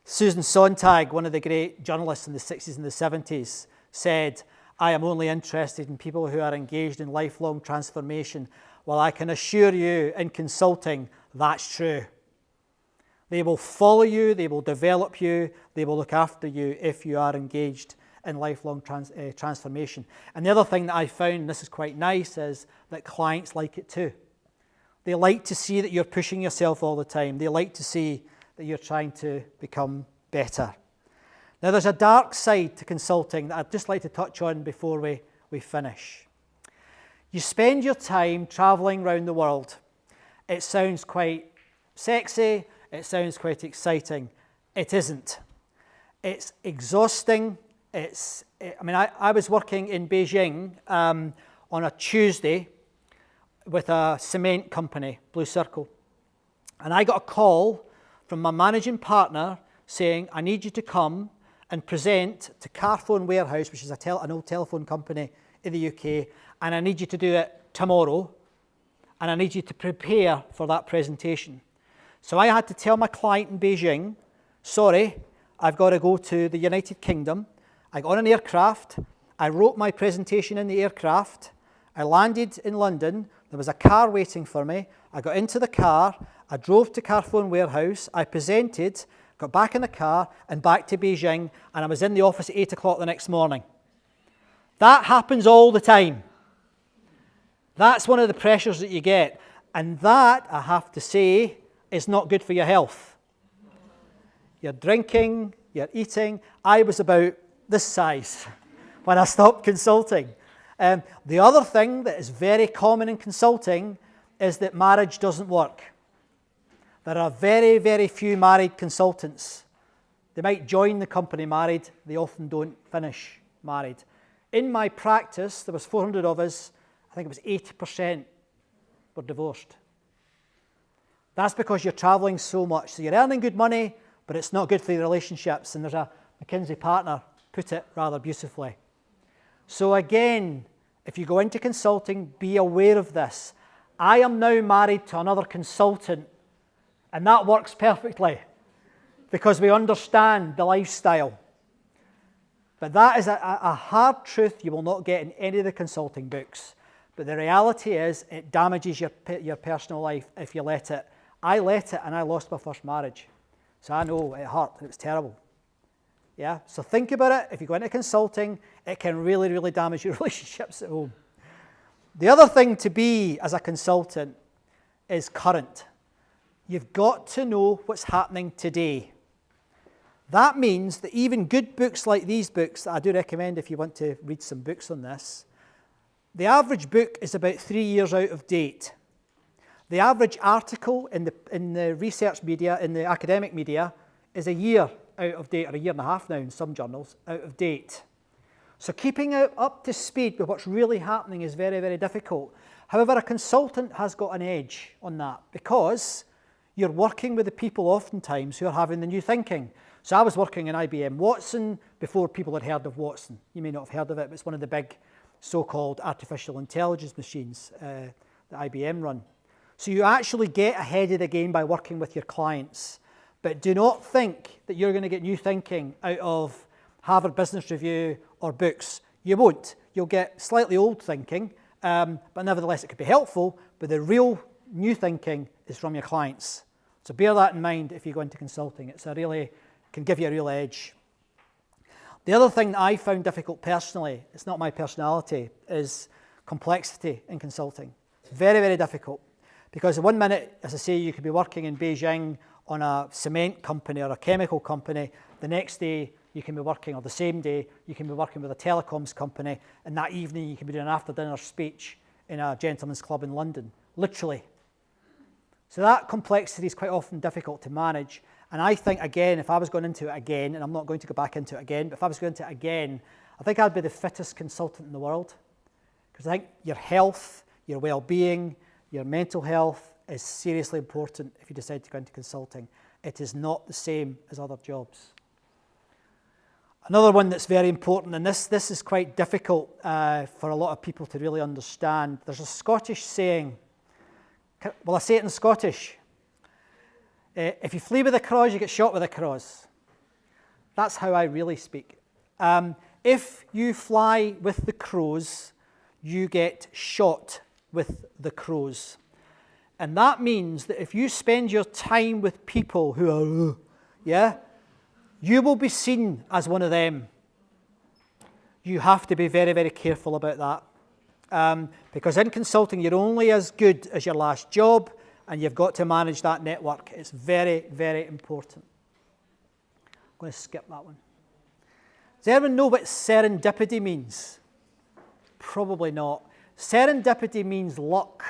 Susan Sontag, one of the great journalists in the 60s and the 70s, said, I am only interested in people who are engaged in lifelong transformation. Well, I can assure you in consulting, that's true. They will follow you, they will develop you, they will look after you if you are engaged in lifelong transformation. And the other thing that I found, and this is quite nice, is that clients like it too. They like to see that you're pushing yourself all the time. They like to see that you're trying to become better. Now, there's a dark side to consulting that I'd just like to touch on before we finish. You spend your time traveling around the world. It sounds quite sexy. It sounds quite exciting. It isn't. It's exhausting. I was working in Beijing on a Tuesday with a cement company, Blue Circle. And I got a call from my managing partner saying, I need you to come and present to Carphone Warehouse, which is an old telephone company in the UK, and I need you to do it tomorrow, and I need you to prepare for that presentation. So I had to tell my client in Beijing, sorry, I've got to go to the United Kingdom. I got on an aircraft, I wrote my presentation in the aircraft, I landed in London, there was a car waiting for me, I got into the car, I drove to Carphone Warehouse, I presented, got back in the car and back to Beijing, and I was in the office at 8 o'clock the next morning. That happens all the time. That's one of the pressures that you get. And that, I have to say, is not good for your health. You're drinking, you're eating. I was about this size when I stopped consulting. The other thing that is very common in consulting is that marriage doesn't work. There are very, very few married consultants. They might join the company married, they often don't finish married. In my practice, there was 400 of us, I think it was 80% were divorced. That's because you're traveling so much. So you're earning good money, but it's not good for your relationships. And there's a McKinsey partner put it rather beautifully. So again, if you go into consulting, be aware of this. I am now married to another consultant, and that works perfectly because we understand the lifestyle. But that is a hard truth you will not get in any of the consulting books. But the reality is it damages your personal life if you let it. I let it and I lost my first marriage So I know it hurt, it was terrible. Yeah, so think about it. If you go into consulting, it can really, really damage your relationships at home. The other thing to be as a consultant is current. You've got to know what's happening today. That means that even good books like these books, that I do recommend if you want to read some books on this, the average book is about 3 years out of date. The average article in the research media, in the academic media, is a year out of date, or a year and a half now in some journals, out of date. So keeping up to speed with what's really happening is very, very difficult. However, a consultant has got an edge on that because you're working with the people oftentimes who are having the new thinking. So I was working in IBM Watson before people had heard of Watson. You may not have heard of it, but it's one of the big so-called artificial intelligence machines that IBM run. So you actually get ahead of the game by working with your clients. But do not think that you're going to get new thinking out of Harvard Business Review or books. You won't. You'll get slightly old thinking, but nevertheless it could be helpful, but the real new thinking is from your clients. So bear that in mind if you go into consulting. Can give you a real edge. The other thing that I found difficult personally, it's not my personality, is complexity in consulting. It's very, very difficult. Because one minute, as I say, you could be working in Beijing on a cement company or a chemical company. The next day, you can be working, or the same day, you can be working with a telecoms company. And that evening, you can be doing an after-dinner speech in a gentleman's club in London. Literally. So that complexity is quite often difficult to manage. And I think, again, if I was going into it again, and I'm not going to go back into it again, but if I was going into it again, I think I'd be the fittest consultant in the world. Because I think your health, your well-being, your mental health is seriously important if you decide to go into consulting. It is not the same as other jobs. Another one that's very important, and this is quite difficult for a lot of people to really understand. There's a Scottish saying, well, I say it in Scottish. If you flee with a cross, you get shot with a cross. That's how I really speak. If you fly with the crows, you get shot with the crows. And that means that if you spend your time with people who are, you will be seen as one of them. You have to be very, very careful about that. Because in consulting, you're only as good as your last job, and you've got to manage that network. It's very, very important. I'm going to skip that one. Does anyone know what serendipity means? Probably not. Serendipity means luck.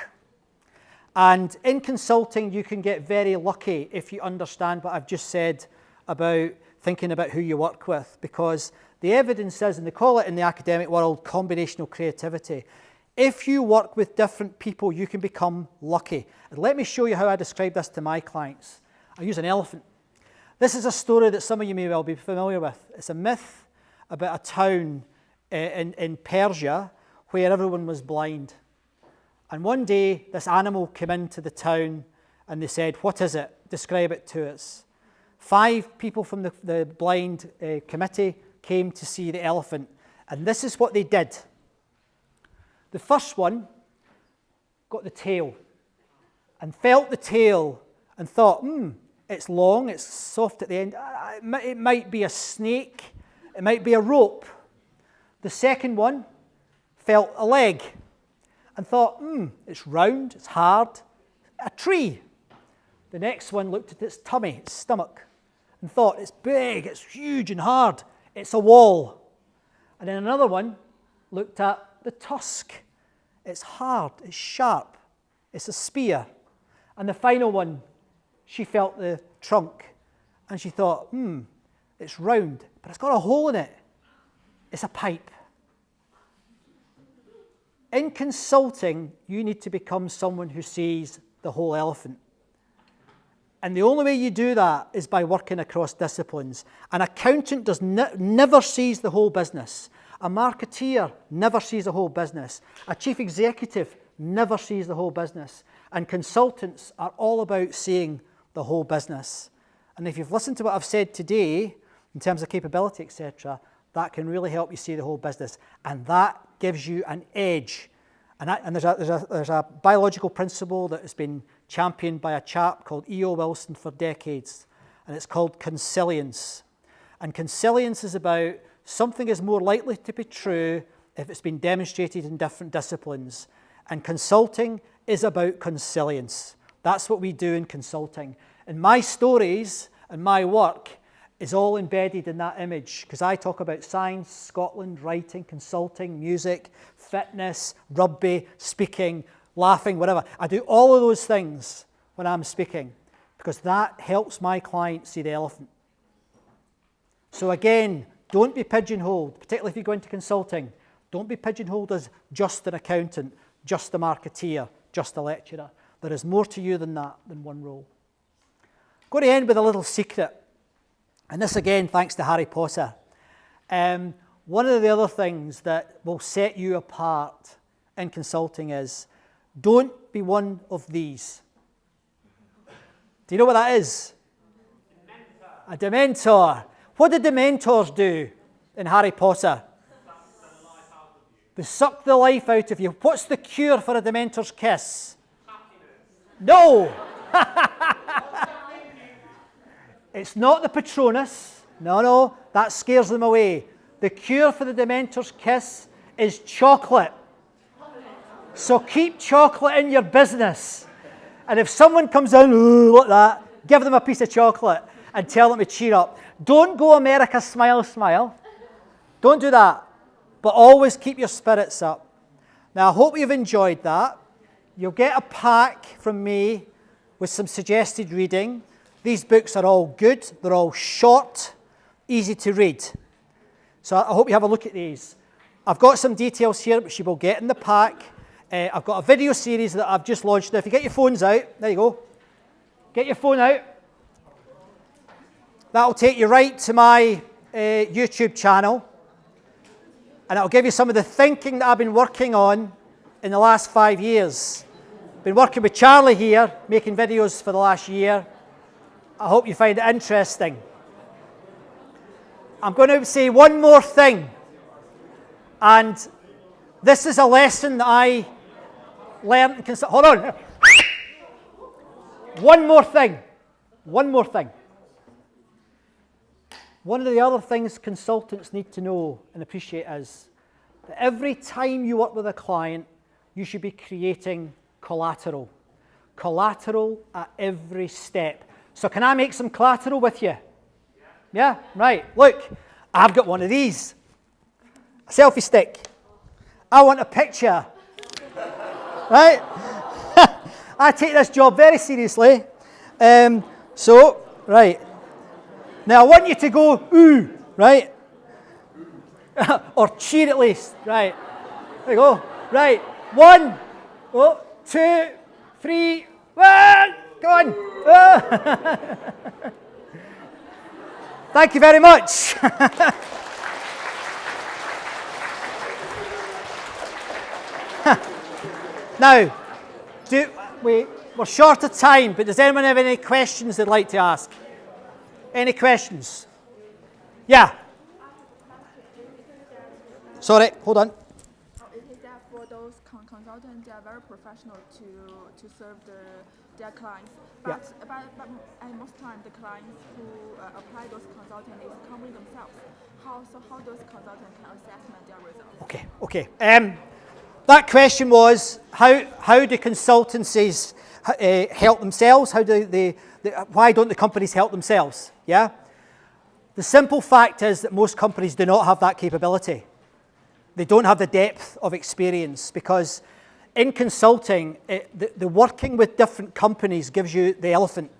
And in consulting, you can get very lucky if you understand what I've just said about thinking about who you work with, because the evidence is, and they call it in the academic world, combinational creativity. If you work with different people, you can become lucky. And let me show you how I describe this to my clients. I use an elephant. This is a story that some of you may well be familiar with. It's a myth about a town in Persia where everyone was blind. And one day, this animal came into the town and they said, "What is it? Describe it to us." 5 people from the blind committee came to see the elephant. And this is what they did. The first one got the tail and felt the tail and thought, it's long, it's soft at the end. It might be a snake. It might be a rope. The second one felt a leg and thought, it's round, it's hard, a tree. The next one looked at its tummy, its stomach, and thought, it's big, it's huge and hard, it's a wall. And then another one looked at the tusk. It's hard, it's sharp, it's a spear. And the final one, she felt the trunk, and she thought, it's round, but it's got a hole in it. It's a pipe. In consulting, you need to become someone who sees the whole elephant. And the only way you do that is by working across disciplines. An accountant never sees the whole business. A marketeer never sees the whole business. A chief executive never sees the whole business. And consultants are all about seeing the whole business. And if you've listened to what I've said today, in terms of capability, etc., that can really help you see the whole business. And that gives you an edge. And there's a biological principle that has been championed by a chap called E.O. Wilson for decades. and it's called consilience. And consilience is about something is more likely to be true if it's been demonstrated in different disciplines. And consulting is about consilience. That's what we do in consulting. And my stories and my work is all embedded in that image, because I talk about science, Scotland, writing, consulting, music, fitness, rugby, speaking, laughing, whatever. I do all of those things when I'm speaking, because that helps my clients see the elephant. So again, don't be pigeonholed, particularly if you go into consulting. Don't be pigeonholed as just an accountant, just a marketeer, just a lecturer. There is more to you than that, than one role. I'm going to end with a little secret. And this again, thanks to Harry Potter. One of the other things that will set you apart in consulting is, don't be one of these. Do you know what that is? A Dementor. What did Dementors do in Harry Potter? They suck the life out of you. What's the cure for a Dementor's kiss? No! It's not the Patronus. No, that scares them away. The cure for the Dementor's kiss is chocolate. So keep chocolate in your business. And if someone comes in like that, give them a piece of chocolate and tell them to cheer up. Don't go America smile, smile. Don't do that. But always keep your spirits up. Now, I hope you've enjoyed that. You'll get a pack from me with some suggested reading. These books are all good. They're all short, easy to read. So I hope you have a look at these. I've got some details here which you will get in the pack. I've got a video series that I've just launched. Now, if you get your phones out, there you go. Get your phone out. That'll take you right to my YouTube channel. And it'll give you some of the thinking that I've been working on in the last 5 years. Been working with Charlie here, making videos for the last year. I hope you find it interesting. I'm going to say one more thing. And this is a lesson that I learned in hold on. One more thing. One more thing. One of the other things consultants need to know and appreciate is that every time you work with a client, you should be creating collateral. Collateral at every step. So can I make some collateral with you? Yeah? Right. Look, I've got one of these. A selfie stick. I want a picture. Right? I take this job very seriously. Right. Now I want you to go, ooh, right? Or cheer at least. Right. There you go. Right. 1, 2, 3, 1. Go on. Thank you very much. Now, we're short of time, but does anyone have any questions they'd like to ask? Any questions? Yeah. Sorry, hold on. It is that for those consultants, they are very professional to serve their clients. But most time, the clients who apply those consultants is company themselves. How those consultants can assess their results? Okay. That question was how do consultancies help themselves? Why don't the companies help themselves? Yeah. The simple fact is that most companies do not have that capability. They don't have the depth of experience, because in consulting, the working with different companies gives you the elephant.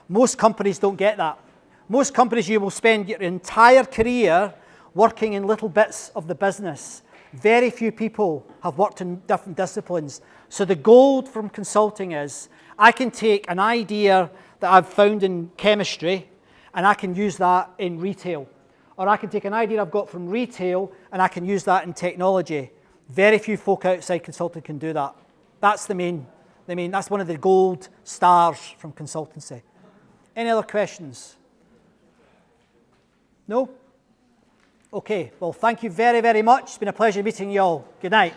Most companies don't get that. Most companies, you will spend your entire career working in little bits of the business. Very few people have worked in different disciplines. So the gold from consulting is, I can take an idea that I've found in chemistry and I can use that in retail. Or I can take an idea I've got from retail and I can use that in technology. Very few folk outside consulting can do that. That's that's one of the gold stars from consultancy. Any other questions? No? Okay, well, thank you very, very much. It's been a pleasure meeting you all. Good night.